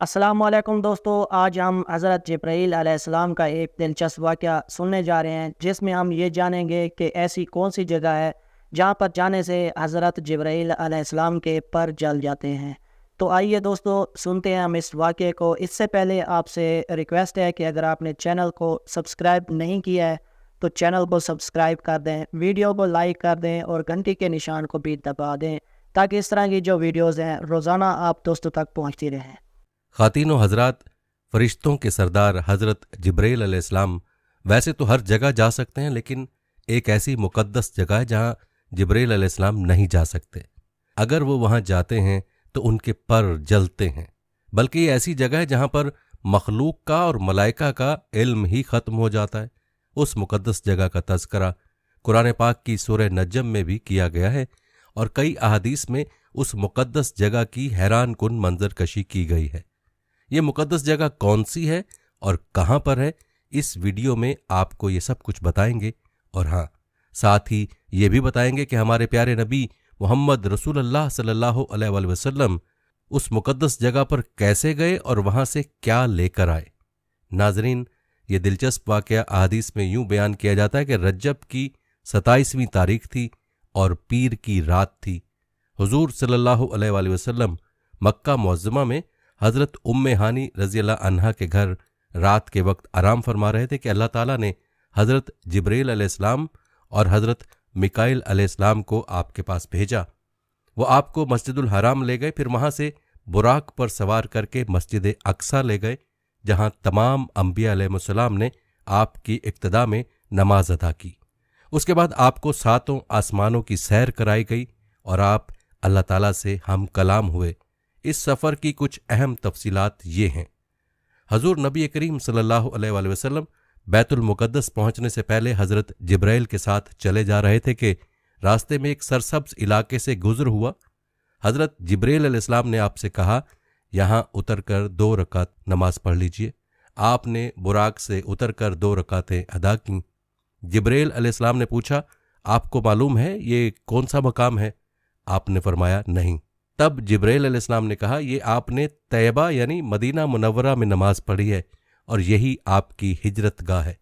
अस्सलामुअलैकुम दोस्तों, आज हम हज़रत जिब्राईल अलैहिस्सलाम का एक दिलचस्प वाक़या सुनने जा रहे हैं, जिसमें हम ये जानेंगे कि ऐसी कौन सी जगह है जहाँ पर जाने से हज़रत जिब्राईल अलैहिस्सलाम के पर जल जाते हैं। तो आइए दोस्तों, सुनते हैं हम इस वाक़े को। इससे पहले आपसे रिक्वेस्ट है कि अगर आपने चैनल को सब्सक्राइब नहीं किया है तो चैनल को सब्सक्राइब कर दें, वीडियो को लाइक कर दें और घंटी के निशान को भी दबा दें, ताकि इस तरह की जो वीडियोज़ हैं रोज़ाना आप दोस्तों तक पहुँचती रहें। ख़ातीन व हज़रात, फ़रिश्तों के सरदार हज़रत जिब्राईल अलैहिस्सलाम वैसे तो हर जगह जा सकते हैं, लेकिन एक ऐसी मुक़द्दस जगह है जहाँ जिब्राईल अलैहिस्सलाम नहीं जा सकते। अगर वो वहाँ जाते हैं तो उनके पर जलते हैं। बल्कि ये ऐसी जगह है जहाँ पर मखलूक का और मलाइका का इल्म ही ख़त्म हो जाता है। उस मुक़द्दस जगह का तज़किरा कुरान पाक की सूरह नजम में भी किया गया है और कई अहादीस में उस मुक़द्दस जगह की हैरान कुन मंजर कशी की गई है। ये मुक़द्दस जगह कौन सी है और कहाँ पर है, इस वीडियो में आपको ये सब कुछ बताएंगे। और हाँ, साथ ही ये भी बताएंगे कि हमारे प्यारे नबी मोहम्मद रसूलुल्लाह सल्लल्लाहु अलैहि वसल्लम उस मुक़द्दस जगह पर कैसे गए और वहाँ से क्या लेकर आए। नाजरीन, ये दिलचस्प वाक़या अहादीस में यूं बयान किया जाता है कि रजब की 27वीं तारीख थी और पीर की रात थी। हुजूर सल्लल्लाहु अलैहि वसल्लम मक्का मुअज़्ज़मा में हज़रत उम्मे हानी रज़ियल्लाहु अन्हा के घर रात के वक्त आराम फरमा रहे थे कि अल्लाह ताला ने हज़रत जिब्राईल अलैहिस्सलाम और हज़रत मिकाईल अलैहिस्सलाम को आपके पास भेजा। वो आपको मस्जिदुल हराम ले गए, फिर वहाँ से बुराक पर सवार करके मस्जिद अक्सा ले गए, जहाँ तमाम अंबिया अलैहिमुस्सलाम ने आपकी इक्तदा में नमाज अदा की। उसके बाद आपको 7 आसमानों की सैर कराई गई और आप अल्लाह ताला से हम कलाम हुए। इस सफ़र की कुछ अहम तफसीलात ये हैं। हजूर नबी करीम सल्लल्लाहु अलैहि वसल्लम बैतुल मुक़द्दस पहुँचने से पहले हज़रत जिब्राईल के साथ चले जा रहे थे कि रास्ते में एक सरसब्ज इलाके से गुजर हुआ। हज़रत जिब्राईल अलैहिस्सलाम ने आपसे कहा, यहाँ उतर कर 2 रकात नमाज पढ़ लीजिए। आपने बुराक से उतर कर 2 रकातें अदा की। जिब्राईल अलैहिस्सलाम ने पूछा, आपको मालूम है ये कौन सा मकाम है? आपने फरमाया, नहीं। तब जिब्राईल अलैहिस्सलाम ने कहा, ये आपने तैयबा यानी मदीना मुनव्वरा में नमाज पढ़ी है और यही आपकी हिजरत गाह है,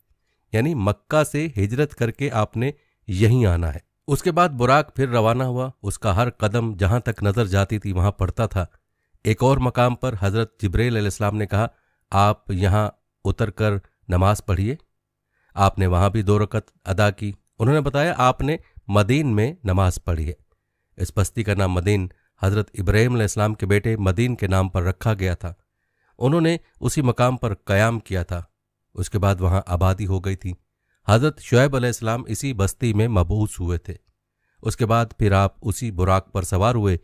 यानी मक्का से हिजरत करके आपने यहीं आना है। उसके बाद बुराक फिर रवाना हुआ। उसका हर कदम जहां तक नजर जाती थी वहां पड़ता था। एक और मकाम पर हजरत जिब्राईल अलैहिस्सलाम ने कहा, आप यहां उतर कर नमाज पढ़िए। आपने वहां भी 2 रकत अदा की। उन्होंने बताया, आपने मदीन में नमाज पढ़ी है। इस बस्ती का नाम मदीन हज़रत इब्राहीम अलैहिस्सलाम के बेटे मदीन के नाम पर रखा गया था। उन्होंने उसी मकाम पर क़याम किया था। उसके बाद वहां आबादी हो गई थी। हज़रत शुएब अलैहिस्सलाम इसी बस्ती में मबऊस हुए थे। उसके बाद फिर आप उसी बुराक पर सवार हुए।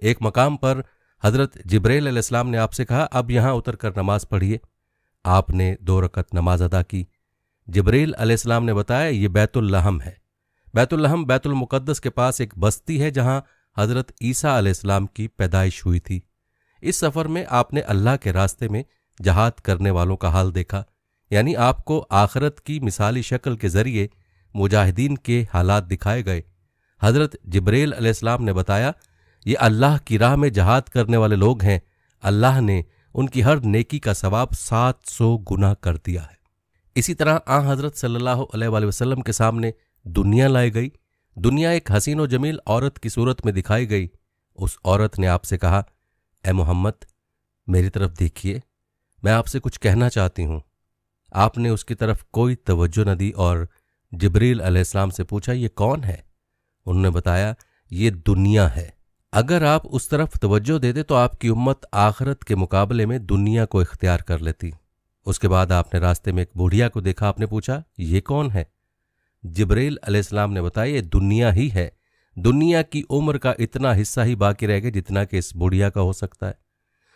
एक मकाम पर हज़रत जिब्राईल अलैहिस्सलाम ने आपसे कहा, अब यहाँ उतर कर नमाज पढ़िए। आपने 2 रकत नमाज अदा की। जिब्राईल अलैहिस्सलाम ने बताया, ये बैतुल लहम है। बैतुल लहम बैतुल मुक़द्दस के पास एक बस्ती है जहाँ हज़रत ईसा अलैहिस्सलाम की पैदाइश हुई थी। इस सफ़र में आपने अल्लाह के रास्ते में जहाद करने वालों का हाल देखा, यानी आपको आखिरत की मिसाली शक्ल के ज़रिए मुजाहिदीन के हालात दिखाए गए। हज़रत जिब्राईल अलैहिस्सलाम ने बताया, ये अल्लाह की राह में जहाद करने वाले लोग हैं। अल्लाह ने उनकी हर नेकी का सवाब 700 गुना कर दिया है। इसी तरह हज़रत सल्लल्लाहु अलैहि वसल्लम के सामने दुनिया लाई गई। दुनिया एक हसीन व जमील औरत की सूरत में दिखाई गई। उस औरत ने आपसे कहा, ए मोहम्मद, मेरी तरफ देखिए, मैं आपसे कुछ कहना चाहती हूँ। आपने उसकी तरफ कोई तवज्जो न दी और जिब्रील अलैहिस्सलाम से पूछा, ये कौन है? उन्होंने बताया, ये दुनिया है। अगर आप उस तरफ तवज्जो देते तो आपकी उम्मत आखिरत के मुकाबले में दुनिया को इख्तियार कर लेती। उसके बाद आपने रास्ते में एक बुढ़िया को देखा। आपने पूछा, ये कौन है? जिब्राईल अलैहिस्सलाम ने बताया, ये दुनिया ही है। दुनिया की उम्र का इतना हिस्सा ही बाकी रह गया जितना कि इस बुढ़िया का हो सकता है।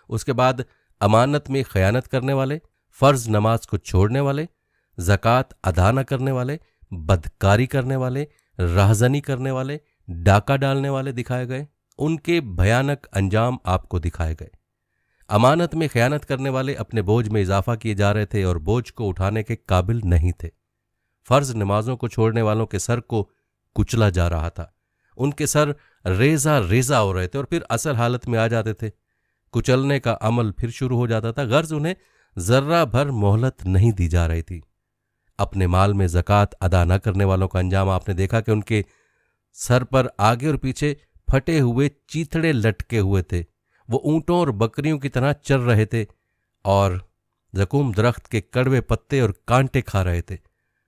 उसके बाद अमानत में खयानत करने वाले, फ़र्ज नमाज को छोड़ने वाले, ज़कात अदा न करने वाले, बदकारी करने वाले, राहज़नी करने वाले, डाका डालने वाले दिखाए गए। उनके भयानक अंजाम आपको दिखाए गए। अमानत में खयानत करने वाले अपने बोझ में इजाफा किए जा रहे थे और बोझ को उठाने के काबिल नहीं थे। फ़र्ज नमाजों को छोड़ने वालों के सर को कुचला जा रहा था। उनके सर रेजा रेजा हो रहे थे और फिर असल हालत में आ जाते थे। कुचलने का अमल फिर शुरू हो जाता था। गर्ज उन्हें जर्रा भर मोहलत नहीं दी जा रही थी। अपने माल में ज़कात अदा न करने वालों का अंजाम आपने देखा कि उनके सर पर आगे और पीछे फटे हुए चीथड़े लटके हुए थे। वो ऊंटों और बकरियों की तरह चल रहे थे और जकूम दरख्त के कड़वे पत्ते और कांटे खा रहे थे।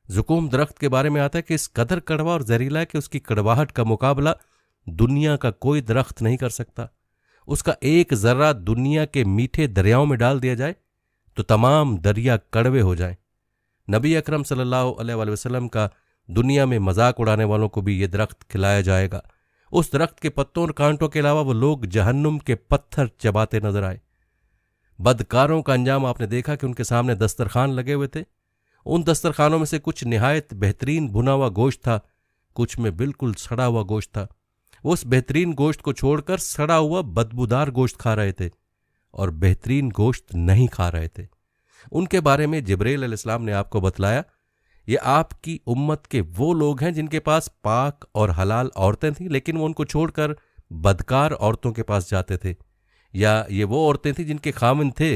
जकूम दरख्त के बारे में आता है कि इस कदर कड़वा और जहरीला है कि उसकी कड़वाहट का मुकाबला दुनिया का कोई दरख्त नहीं कर सकता। उसका एक जर्रा दुनिया के मीठे दरियाओं में डाल दिया जाए तो तमाम दरिया कड़वे हो जाएं। नबी अकरम सल्लल्लाहु अलैहि वसल्लम का दुनिया में मजाक उड़ाने वालों को भी ये दरख्त खिलाया जाएगा। उस दरख्त के पत्तों और कांटों के अलावा वो लोग जहन्नुम के पत्थर चबाते नजर आए। बदकारों का अंजाम आपने देखा कि उनके सामने दस्तरखान लगे हुए थे। उन दस्तरखानों में से कुछ निहायत बेहतरीन भुना हुआ गोश्त था, कुछ में बिल्कुल सड़ा हुआ गोश्त था। वो उस बेहतरीन गोश्त को छोड़कर सड़ा हुआ बदबूदार गोश्त खा रहे थे और बेहतरीन गोश्त नहीं खा रहे थे। उनके बारे में जिब्रील अलैहिस्सलाम ने आपको बतलाया, ये आपकी उम्मत के वो लोग हैं जिनके पास पाक और हलाल औरतें थीं, लेकिन वो उनको छोड़कर बदकार औरतों के पास जाते थे। या ये वो औरतें थीं जिनके खामिन थे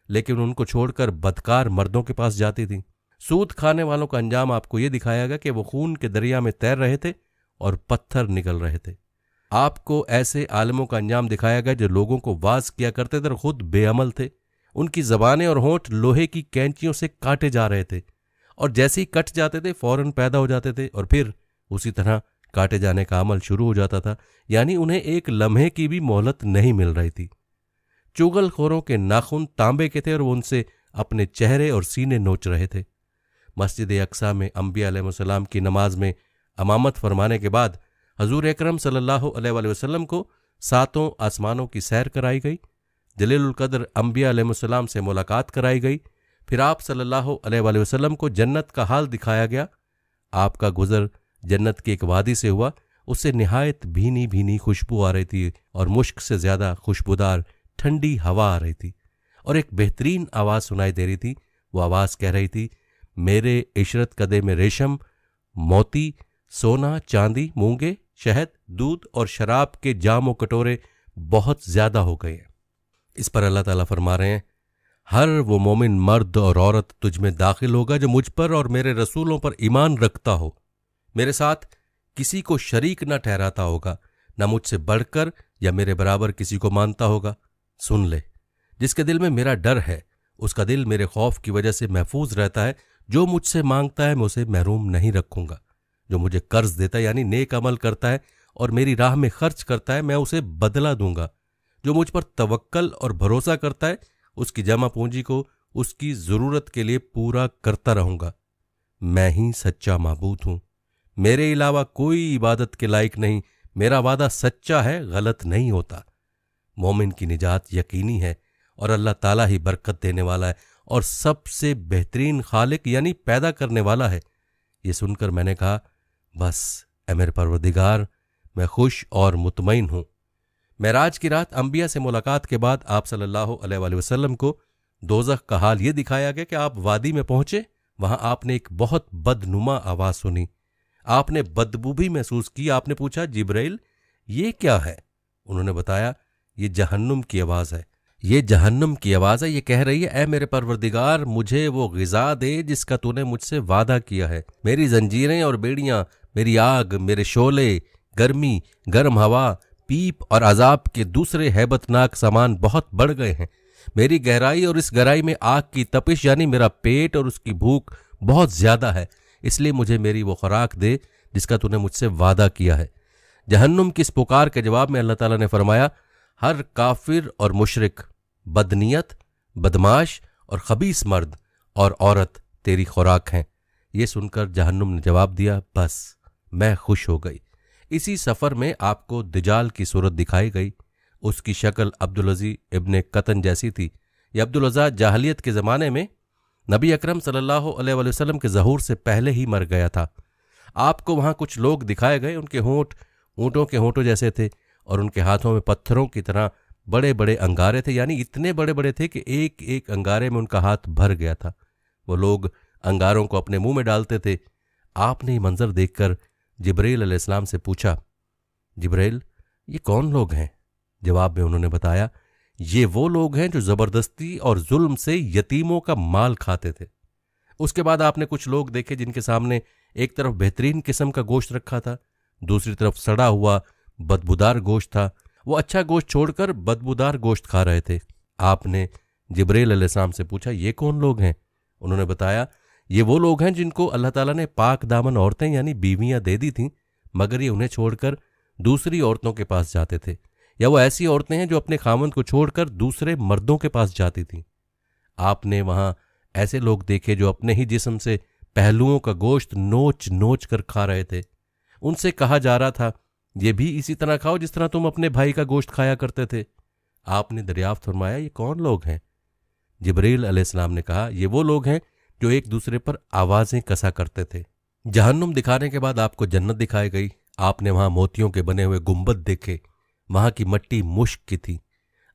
लेकिन उनको छोड़कर बदकार मर्दों के पास जाती थीं। सूद खाने वालों का अंजाम आपको ये दिखाया गया कि वो खून के दरिया में तैर रहे थे और पत्थर निकल रहे थे। आपको ऐसे आलिमों का अंजाम दिखाया गया जो लोगों को वाज किया करते थे और खुद बेअमल थे। उनकी जबानें और होंठ लोहे की कैंचियों से काटे जा रहे थे और जैसे ही कट जाते थे फौरन पैदा हो जाते थे और फिर उसी तरह काटे जाने का अमल शुरू हो जाता था। यानी उन्हें एक लम्हे की भी मोहलत नहीं मिल रही थी। चुगलखोरों के नाखून तांबे के थे और वो उनसे अपने चेहरे और सीने नोच रहे थे। मस्जिद अक्सा में अंबिया अलैहिस्सलाम की नमाज में अमामत फरमाने के बाद हजूर अकरम सल्लल्लाहु अलैहि वसल्लम को 7 आसमानों की सैर कराई गई। जलीलुल कद्र अंबिया अलैहिस्सलाम से मुलाकात कराई गई। फिर आप सल्लल्लाहु अलैहि वसल्लम को जन्नत का हाल दिखाया गया। आपका गुजर जन्नत की एक वादी से हुआ, उससे निहायत भीनी भीनी खुशबू आ रही थी और मुश्क से ज्यादा खुशबूदार ठंडी हवा आ रही थी और एक बेहतरीन आवाज सुनाई दे रही थी। वो आवाज कह रही थी, मेरे इशरत कदे में रेशम, मोती, सोना, चांदी, मूंगे, शहद, दूध और शराब के जाम और कटोरे बहुत ज्यादा हो गए हैं। इस पर अल्लाह ताला फरमा रहे हैं, हर वो मोमिन मर्द और औरत तुझ में दाखिल होगा जो मुझ पर और मेरे रसूलों पर ईमान रखता हो, मेरे साथ किसी को शरीक न ठहराता होगा, न मुझसे बढ़कर या मेरे बराबर किसी को मानता होगा। सुन ले, जिसके दिल में मेरा डर है उसका दिल मेरे खौफ की वजह से महफूज रहता है। जो मुझसे मांगता है मैं उसे महरूम नहीं रखूंगा। जो मुझे कर्ज देता है यानी नेक अमल करता है और मेरी राह में खर्च करता है, मैं उसे बदला दूंगा। जो मुझ पर तवक्कल और भरोसा करता है उसकी जमा पूंजी को उसकी जरूरत के लिए पूरा करता रहूंगा। मैं ही सच्चा माबूद हूं, मेरे अलावा कोई इबादत के लायक नहीं। मेरा वादा सच्चा है, गलत नहीं होता। मोमिन की निजात यकीनी है और अल्लाह ताला ही बरकत देने वाला है और सबसे बेहतरीन खालिक यानी पैदा करने वाला है। ये सुनकर मैंने कहा, बस ए मेरे परवरदिगार, मैं खुश और मुतमईन हूं। मेराज की रात अंबिया से मुलाकात के बाद आप सल्लल्लाहु अलैहि वसल्लम को दोज़ख का हाल ये दिखाया गया कि आप वादी में पहुंचे। वहां आपने एक बहुत बदनुमा आवाज सुनी, आपने बदबू भी महसूस की। आपने पूछा, जिब्राइल ये क्या है? उन्होंने बताया, ये जहन्नुम की आवाज है, ये जहन्नुम की आवाज है। ये कह रही है, ए मेरे परवरदिगार, मुझे वो ग़िज़ा दे जिसका तूने मुझसे वादा किया है। मेरी जंजीरें और बेड़ियां, मेरी आग, मेरे शोले, गर्मी, गर्म हवा, पीप और अजाब के दूसरे हैबतनाक सामान बहुत बढ़ गए हैं। मेरी गहराई और इस गहराई में आग की तपिश यानी मेरा पेट और उसकी भूख बहुत ज्यादा है। इसलिए मुझे मेरी वो खुराक दे जिसका तूने मुझसे वादा किया है। जहन्नुम की इस पुकार के जवाब में अल्लाह ताला ने फरमाया, हर काफिर और मुशरिक, बदनीयत, बदमाश और खबीस मर्द और औरत तेरी खुराक हैं। ये सुनकर जहन्नुम ने जवाब दिया, बस मैं खुश हो गई। इसी सफ़र में आपको दिजाल की सूरत दिखाई गई। उसकी शक्ल अब्दुल-अज़ी इब्ने कतन जैसी थी। यह अब्दुल-अज़्ज़ा जाहलियत के ज़माने में नबी अकरम सल्लल्लाहु अलैहि वसल्लम के ज़हूर से पहले ही मर गया था। आपको वहाँ कुछ लोग दिखाए गए, उनके होंठ ऊँटों के होंठों जैसे थे और उनके हाथों में पत्थरों की तरह बड़े बड़े अंगारे थे, यानी इतने बड़े बड़े थे कि एक एक अंगारे में उनका हाथ भर गया था। वो लोग अंगारों को अपने मुंह में डालते थे। आपने ये मंजर देखकर जिब्रील अलैहिस्सलाम से पूछा, जिब्रील ये कौन लोग हैं? जवाब में उन्होंने बताया, ये वो लोग हैं जो जबरदस्ती और जुल्म से यतीमों का माल खाते थे। उसके बाद आपने कुछ लोग देखे जिनके सामने एक तरफ बेहतरीन किस्म का गोश्त रखा था, दूसरी तरफ सड़ा हुआ बदबूदार गोश्त था। वो अच्छा गोश्त छोड़कर बदबूदार गोश्त खा रहे थे। आपने जिब्रील अलैहिस्सलाम से पूछा, ये कौन लोग हैं? उन्होंने बताया, ये वो लोग हैं जिनको अल्लाह ताला ने पाक दामन औरतें यानी बीवियां दे दी थीं, मगर ये उन्हें छोड़कर दूसरी औरतों के पास जाते थे, या वो ऐसी औरतें हैं जो अपने खामंद को छोड़कर दूसरे मर्दों के पास जाती थीं। आपने वहां ऐसे लोग देखे जो अपने ही जिस्म से पहलुओं का गोश्त नोच नोच कर खा रहे थे। उनसे कहा जा रहा था, ये भी इसी तरह खाओ जिस तरह तुम अपने भाई का गोश्त खाया करते थे। आपने दरियाफ्त फरमाया, ये कौन लोग हैं? जिब्रील अलैहिस्सलाम ने कहा, ये वो लोग हैं जो एक दूसरे पर आवाजें कसा करते थे। जहन्नुम दिखाने के बाद आपको जन्नत दिखाई गई। आपने वहां मोतियों के बने हुए गुंबद देखे, वहां की मट्टी मुश्क की थी।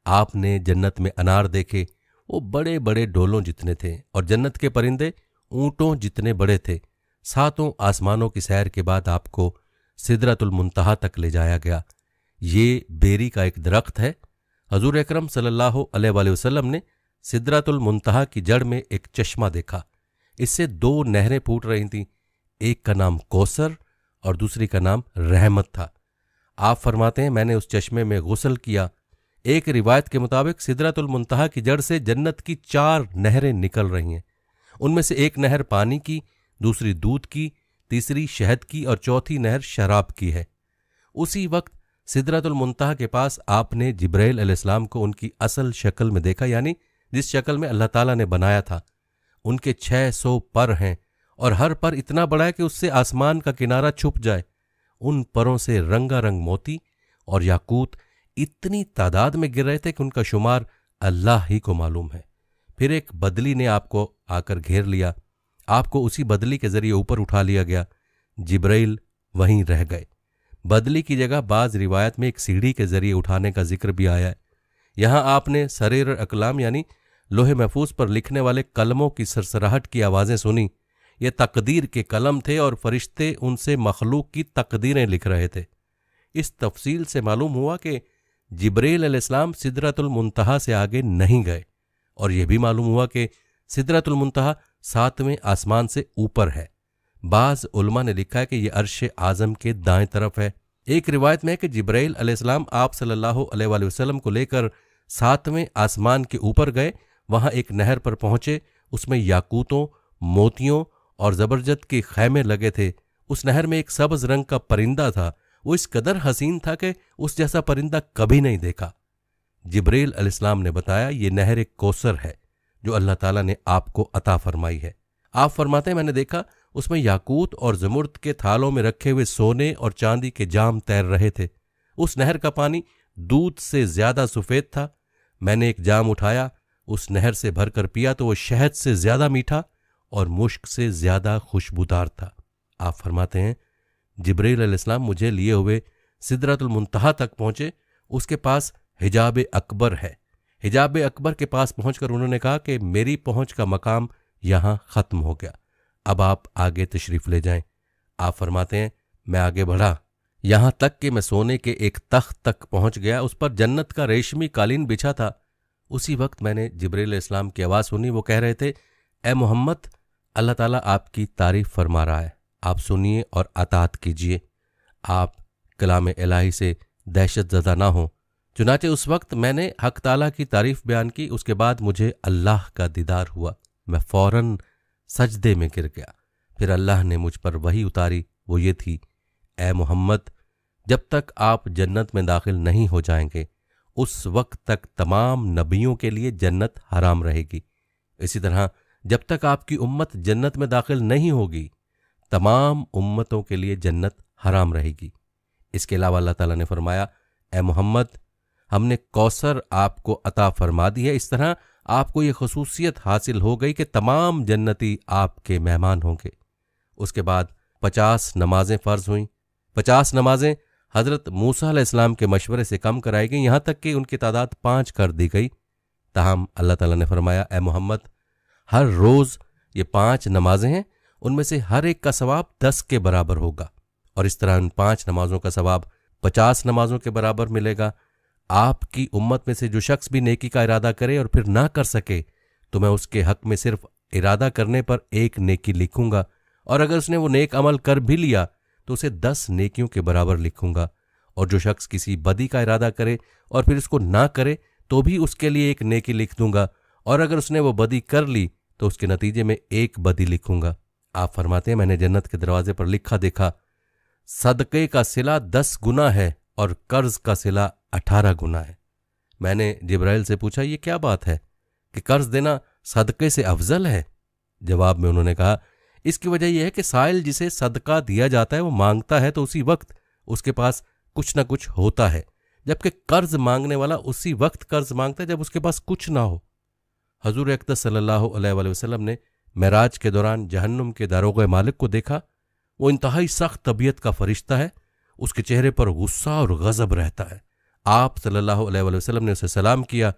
आपने जन्नत में अनार देखे, वो बड़े बड़े डोलों जितने थे, और जन्नत के परिंदे ऊंटों जितने बड़े थे। सातों आसमानों की सैर के बाद आपको सिदरतुल मुंतहा तक ले जाया गया। ये बेरी का एक दरख्त है। हजूर अकरम सल्लल्लाहु अलैहि वसल्लम ने सिदरतुल मुंतहा की जड़ में एक चश्मा देखा। इससे दो नहरें फूट रही थीं, एक का नाम कौसर और दूसरी का नाम रहमत था। आप फरमाते हैं, मैंने उस चश्मे में गुस्ल किया। एक रिवायत के मुताबिक सिदरतुल मुंतहा की जड़ से जन्नत की 4 नहरें निकल रही हैं। उनमें से एक नहर पानी की, दूसरी दूध की, तीसरी शहद की और चौथी नहर शराब की है। उसी वक्त सिदरतुल मुंतहा के पास आपने जिब्राइल अलैहिस्सलाम को उनकी असल शक्ल में देखा, यानी जिस शक्ल में अल्लाह ताला ने बनाया था। उनके 600 पर हैं और हर पर इतना बड़ा है कि उससे आसमान का किनारा छुप जाए। उन परों से रंगारंग मोती और याकूत इतनी तादाद में गिर रहे थे कि उनका शुमार अल्लाह ही को मालूम है। फिर एक बदली ने आपको आकर घेर लिया। आपको उसी बदली के जरिए ऊपर उठा लिया गया। जिब्राइल वहीं रह गए। बदली की जगह बाज रिवायत में एक सीढ़ी के जरिए उठाने का जिक्र भी आया है। यहां आपने सरीर अकलाम यानी लोहे महफूज पर लिखने वाले कलमों की सरसराहट की आवाजें सुनी। ये तकदीर के कलम थे और फरिश्ते उनसे मखलूक की तकदीरें लिख रहे थे। इस तफसील से मालूम हुआ कि जिब्रील अलैहिस्सलाम सिदरतुल मुंतहा से आगे नहीं गए, और यह भी मालूम हुआ कि सिदरतुल मुंतहा 7वें आसमान से ऊपर है। बाज उलमा ने लिखा है कि यह अर्श आजम के दाएं तरफ है। एक रिवायत में है कि जिब्राइल अलैहिस्सलाम आप सल्लल्लाहु अलैहि वसल्लम को लेकर 7वें आसमान के ऊपर गए। वहां एक नहर पर पहुंचे, उसमें याकूतों, मोतियों और जबरजद के खैमे लगे थे। उस नहर में एक सब्ज रंग का परिंदा था। वो इस कदर हसीन था कि उस जैसा परिंदा कभी नहीं देखा। जिब्रील अलैहिस्सलाम ने बताया, ये नहर एक कौसर है जो अल्लाह ताला ने आपको अता फरमाई है। आप फरमाते हैं, मैंने देखा उसमें याकूत और जमुर्द के थालों में रखे हुए सोने और चांदी के जाम तैर रहे थे। उस नहर का पानी दूध से ज्यादा सफेद था। मैंने एक जाम उठाया, उस नहर से भरकर पिया तो वो शहद से ज्यादा मीठा और मुश्क से ज्यादा खुशबूदार था। आप फरमाते हैं, जिब्रील अलैहिस्सलाम मुझे लिए हुए सिदरतुल मुंतहा तक पहुंचे। उसके पास हिजाब अकबर है। हिजाब अकबर के पास पहुंचकर उन्होंने कहा कि मेरी पहुंच का मकाम यहां खत्म हो गया, अब आप आगे तशरीफ ले जाएं। आप फरमाते हैं, मैं आगे बढ़ा यहां तक कि मैं सोने के एक तख्त तक पहुंच गया। उस पर जन्नत का रेशमी कालीन बिछा था। उसी वक्त मैंने जिब्रील अलैहिस्सलाम की आवाज़ सुनी। वो कह रहे थे, ए मोहम्मद, अल्लाह ताला आपकी तारीफ फरमा रहा है, आप सुनिए और अतात कीजिए। आप कलाम इलाही से दहशत ज़दा ना हो। चुनाचे उस वक्त मैंने हक ताला की तारीफ बयान की। उसके बाद मुझे अल्लाह का दीदार हुआ। मैं फौरन सजदे में गिर गया। फिर अल्लाह ने मुझ पर वही उतारी। वो ये थी, ए मोहम्मद, जब तक आप जन्नत में दाखिल नहीं हो जाएंगे उस वक्त तक तमाम नबियों के लिए जन्नत हराम रहेगी। इसी तरह जब तक आपकी उम्मत जन्नत में दाखिल नहीं होगी तमाम उम्मतों के लिए जन्नत हराम रहेगी। इसके अलावा अल्लाह ताला ने फरमाया, ए मोहम्मद, हमने कौसर आपको अता फरमा दी है। इस तरह आपको ये खसूसियत हासिल हो गई कि तमाम जन्नती आपके मेहमान होंगे। उसके बाद 50 नमाजें फ़र्ज हुईं। 50 नमाजें हज़रत मूसा अलैहिस्सलाम के मशवरे से कम कराई गई, यहाँ तक कि उनकी तादाद 5 कर दी गई। ताहम अल्लाह ताला ने फरमाया, ए मोहम्मद, हर रोज़ ये 5 नमाजें हैं, उनमें से हर एक का सवाब 10 के बराबर होगा, और इस तरह उन 5 नमाजों का सवाब 50 नमाजों के बराबर मिलेगा। आपकी उम्मत में से जो शख्स भी नेकी का इरादा करे और फिर ना कर सके तो मैं उसके हक में सिर्फ इरादा करने पर एक नेकी लिखूंगा, और अगर उसने वो नेक अमल कर भी लिया तो उसे 10 नेकियों के बराबर लिखूंगा। और जो शख्स किसी बदी का इरादा करे और फिर उसको ना करे तो भी उसके लिए एक नेकी लिख दूंगा, और अगर उसने वो बदी कर ली तो उसके नतीजे में एक बदी लिखूंगा। आप फरमाते हैं, मैंने जन्नत के दरवाजे पर लिखा देखा, सदक़े का सिला 10 गुना है और कर्ज का सिला 18 गुना है। मैंने जिब्राइल से पूछा, ये क्या बात है कि कर्ज देना सदक़े से अफजल है? जवाब में उन्होंने कहा, इसकी वजह यह है कि साइल जिसे सदका दिया जाता है वो मांगता है तो उसी वक्त उसके पास कुछ ना कुछ होता है, जबकि कर्ज मांगने वाला उसी वक्त कर्ज मांगता है जब उसके पास कुछ ना हो। हजूर अक़दस सल्लल्लाहु अलैहि वसल्लम ने मेराज के दौरान जहन्नुम के दारोगा मालिक को देखा। वो इंतहाई सख्त तबीयत का फरिश्ता है, उसके चेहरे पर गुस्सा और गज़ब रहता है। आप सल्लल्लाहु अलैहि वसल्लम ने उसे सलाम किया।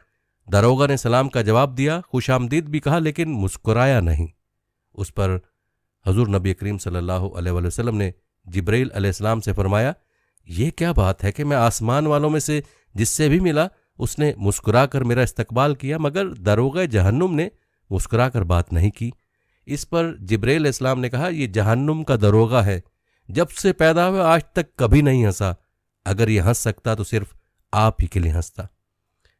दारोगा ने सलाम का जवाब दिया, खुशामदीद भी कहा, लेकिन मुस्कुराया नहीं। उस पर हजूर नबी करीम सल्लल्लाहु अलैहि वसल्लम ने जिब्राइल अलैहिस्सलाम से फरमाया, ये क्या बात है कि मैं आसमान वालों में से जिससे भी मिला उसने मुस्कुरा कर मेरा इस्तकबाल किया, मगर दारोगा जहन्नुम ने मुस्कुरा कर बात नहीं की। इस पर जिब्राइल अलैहिस्सलाम ने कहा, ये जहन्नुम का दारोगा है, जब से पैदा हुआ आज तक कभी नहीं हंसा, अगर ये हंस सकता तो सिर्फ आप ही के लिए हंसता।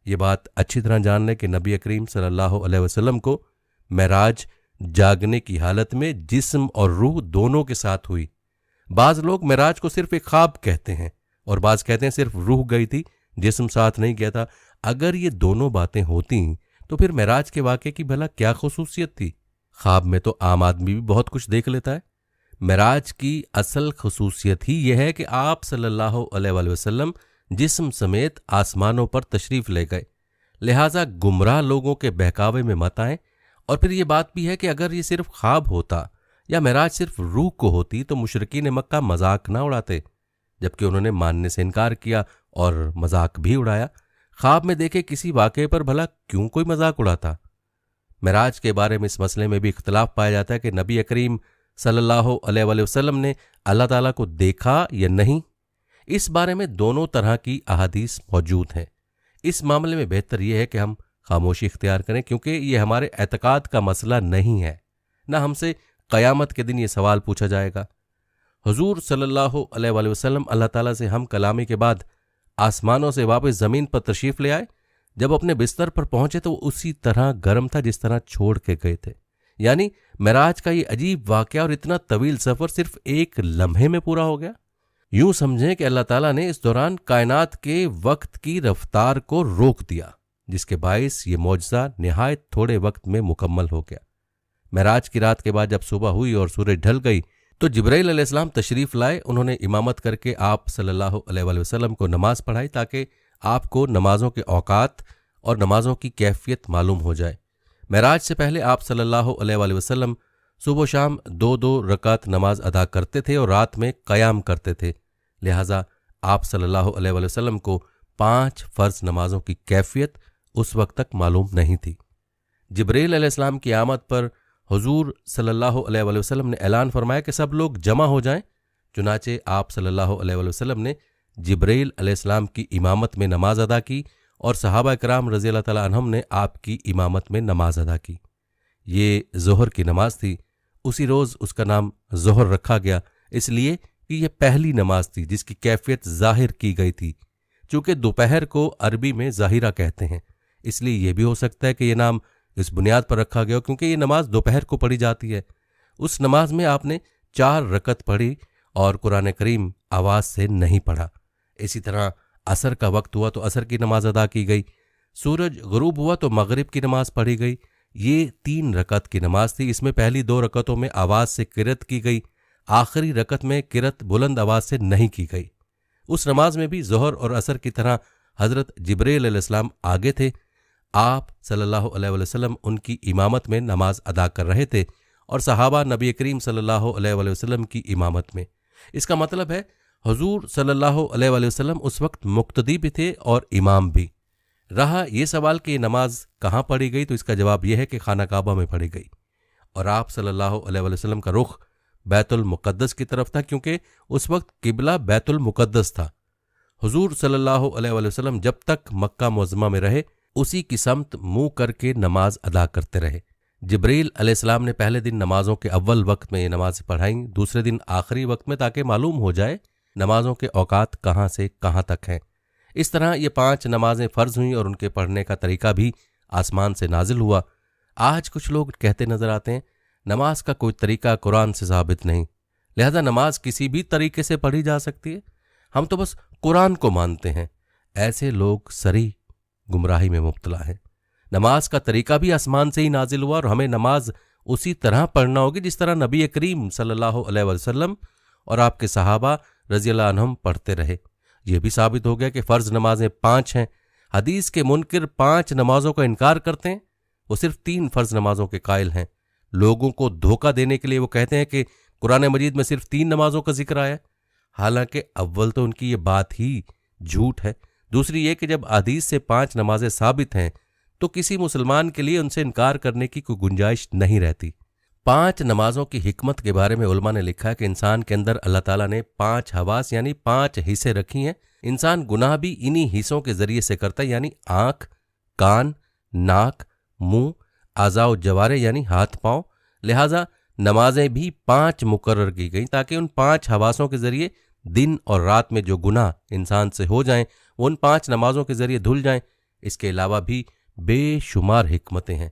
ये बात अच्छी तरह जान लें कि नबी करीम सल्लल्लाहु अलैहि वसल्लम को मेराज जागने की हालत में जिस्म और रूह दोनों के साथ हुई। बाज लोग मेराज को सिर्फ एक ख्वाब कहते हैं और बाज कहते हैं सिर्फ रूह गई थी, जिस्म साथ नहीं गया था। अगर ये दोनों बातें होती तो फिर मेराज के वाक़े की भला क्या खुसूसियत थी? ख्वाब में तो आम आदमी भी बहुत कुछ देख लेता है। मेराज की असल खुसूसियत ही यह है कि आप सल्लल्लाहु अलैहि वसल्लम जिस्म समेत आसमानों पर तशरीफ ले गए, लिहाजा गुमराह लोगों के बहकावे में मत आए। और फिर ये बात भी है कि अगर ये सिर्फ ख्वाब होता या मेराज सिर्फ रूह को होती तो मुशरिकीन मक्का मजाक ना उड़ाते, जबकि उन्होंने मानने से इनकार किया और मजाक भी उड़ाया। ख्वाब में देखे किसी वाक़े पर भला क्यों कोई मजाक उड़ाता? मेराज के बारे में इस मसले में भी इख्तलाफ पाया जाता है कि नबी करीम सल्लल्लाहु अलैहि वसल्लम ने अल्लाह ताला को देखा या नहीं। इस बारे में दोनों तरह की अहादीस मौजूद हैं। इस मामले में बेहतर यह है कि हम खामोशी इख्तियार करें, क्योंकि यह हमारे एतकाद का मसला नहीं है, न हमसे क़यामत के दिन ये सवाल पूछा जाएगा। हुजूर सल्लल्लाहु अलैहि वसल्लम अल्लाह ताला से हम कलामी के बाद आसमानों से वापस ज़मीन पर तशरीफ़ ले आए। जब अपने बिस्तर पर पहुंचे तो उसी तरह गर्म था जिस तरह छोड़ के गए थे। यानी मेराज का ये अजीब वाक़या और इतना तवील सफ़र सिर्फ एक लम्हे में पूरा हो गया। यूं समझें कि अल्लाह ताला ने इस दौरान कायनात के वक्त की रफ्तार को रोक दिया, जिसके बाइस ये मौजज़ा निहायत थोड़े वक्त में मुकम्मल हो गया। मेराज की रात के बाद जब सुबह हुई और सूरज ढल गई तो जिब्राइल अलैहिस्सलाम तशरीफ़ लाए। उन्होंने इमामत करके आप सल्लल्लाहु अलैहि वसल्लम को नमाज पढ़ाई ताकि आपको नमाजों के औकात और नमाजों की कैफियत मालूम हो जाए। मेराज से पहले आप सल्लल्लाहु अलैहि वसल्लम सुबह शाम 2-2 रकात नमाज अदा करते थे और रात में क़याम करते थे। लिहाजा आप सल्लल्लाहु अलैहि वसल्लम को 5 फ़र्ज नमाजों की कैफियत उस वक्त तक मालूम नहीं थी। जिब्राइल अलैहिस्सलाम की आमद पर हुजूर सल्लल्लाहु अलैहि वसल्लम ने ऐलान फरमाया कि सब लोग जमा हो जाएं। चुनाचे आप सल्लल्लाहु अलैहि वसल्लम ने जिब्राइल अलैहिस्सलाम की इमामत में नमाज अदा की और सहाबा किराम रज़ियल्लाहु तआला अन्हुम ने आपकी इमामत में नमाज अदा की। ये ज़ोहर की नमाज थी। उसी रोज़ उसका नाम ज़ोहर रखा गया, इसलिए कि यह पहली नमाज थी जिसकी कैफियत ज़ाहिर की गई थी। चूँकि दोपहर को अरबी में ज़ाहिरा कहते हैं, इसलिए यह भी हो सकता है कि यह नाम इस बुनियाद पर रखा गया क्योंकि ये नमाज दोपहर को पढ़ी जाती है। उस नमाज में आपने 4 रकत पढ़ी और कुरान करीम आवाज़ से नहीं पढ़ा। इसी तरह असर का वक्त हुआ तो असर की नमाज अदा की गई। सूरज गुरूब हुआ तो मगरिब की नमाज पढ़ी गई। ये 3 रकत की नमाज थी। इसमें पहली 2 रकतों में आवाज़ से किरत की गई, आखिरी रकत में किरत बुलंद आवाज़ से नहीं की गई। उस नमाज में भी ज़ोहर और असर की तरह हज़रत जिब्राइल अलैहिस्सलाम आगे थे। आप सल्लल्लाहु अलैहि वसल्लम उनकी इमामत में नमाज अदा कर रहे थे और सहाबा नबी करीम सल्लल्लाहु अलैहि वसल्लम की इमामत में। इसका मतलब है हुजूर सल्लल्लाहु अलैहि वसल्लम उस वक्त मुक्तदी भी थे और इमाम भी। रहा ये सवाल कि ये नमाज कहाँ पढ़ी गई, तो इसका जवाब यह है कि खाना काबा में पढ़ी गई और आप सल्लल्लाहु अलैहि वसल्लम का रुख बैतुल मुक़द्दस की तरफ था क्योंकि उस वक्त किबला बैतुल मुक़द्दस था। हुजूर सल्लल्लाहु अलैहि वसल्लम जब तक मक्का मुअज़्ज़मा में रहे उसी की समत मुंह करके नमाज अदा करते रहे। जिब्रील अलैहिस्सलाम ने पहले दिन नमाजों के अव्वल वक्त में ये नमाज़ पढ़ाई, दूसरे दिन आखिरी वक्त में, ताकि मालूम हो जाए नमाजों के औकात कहाँ से कहाँ तक हैं। इस तरह ये 5 नमाजें फ़र्ज हुई और उनके पढ़ने का तरीका भी आसमान से नाजिल हुआ। आज कुछ लोग कहते नजर आते हैं नमाज का कोई तरीका कुरान से साबित नहीं, लिहाजा नमाज किसी भी तरीके से पढ़ी जा सकती है, हम तो बस कुरान को मानते हैं। ऐसे लोग सरी गुमराही में मुब्तला हैं। नमाज का तरीका भी आसमान से ही नाजिल हुआ और हमें नमाज उसी तरह पढ़ना होगी जिस तरह नबी करीम सल्लल्लाहु अलैहि वसल्लम और आपके सहाबा रज़ियल्लाहु अन्हुम पढ़ते रहे। यह भी साबित हो गया कि फ़र्ज नमाजें 5 हैं। हदीस के मुनकिर 5 नमाजों का इनकार करते हैं, वो सिर्फ 3 फ़र्ज नमाजों के कायल हैं। लोगों को धोखा देने के लिए वो कहते हैं कि कुरान मजीद में सिर्फ 3 नमाजों का जिक्र आया है, हालांकि अव्वल तो उनकी ये बात ही झूठ है। दूसरी ये कि जब हदीस से 5 नमाजें साबित हैं तो किसी मुसलमान के लिए उनसे इनकार करने की कोई गुंजाइश नहीं रहती। 5 नमाजों की हिकमत के बारे में उलमा ने लिखा है कि इंसान के अंदर अल्लाह ताला ने 5 हवास यानी 5 हिस्से रखी हैं। इंसान गुनाह भी इन्हीं हिस्सों के जरिए से करता है, यानी आंख, कान, नाक, मुंह, आज़ाओ जवारे यानी हाथ पांव। लिहाजा नमाजें भी 5 मुकर्रर की गई ताकि उन 5 हवासों के जरिए दिन और रात में जो गुनाह इंसान से हो जाएं वो उन 5 नमाजों के जरिए धुल जाएं। इसके अलावा भी बेशुमार हिकमतें हैं।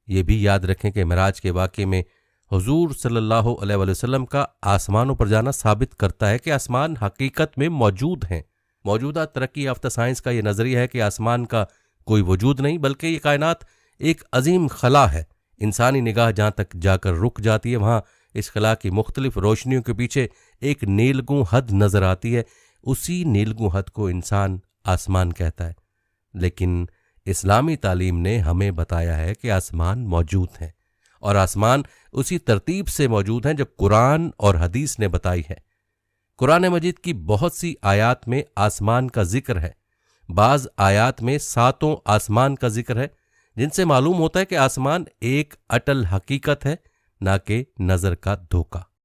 ये भी याद रखें कि मिराज के वाक़े में हुजूर सल्लल्लाहु अलैहि वसल्लम का आसमानों पर जाना साबित करता है कि आसमान हकीकत में मौजूद हैं। मौजूदा तरक्की याफ्ता साइंस का ये नज़रिया है कि आसमान का कोई वजूद नहीं बल्कि ये कायनात एक अजीम खला है। इंसानी निगाह जहाँ तक जाकर रुक जाती है वहाँ इस खला की मुख्तलिफ रोशनियों के पीछे एक नीलगू हद नज़र आती है। उसी नीलगू हद को इंसान आसमान कहता है। लेकिन इस्लामी तालीम ने हमें बताया है कि आसमान मौजूद हैं और आसमान उसी तरतीब से मौजूद हैं जो कुरान और हदीस ने बताई है। कुरान मजीद की बहुत सी आयात में आसमान का जिक्र है। बाज़ आयात में 7 आसमान का जिक्र है, जिनसे मालूम होता है कि आसमान एक अटल हकीकत है, ना कि नज़र का धोखा।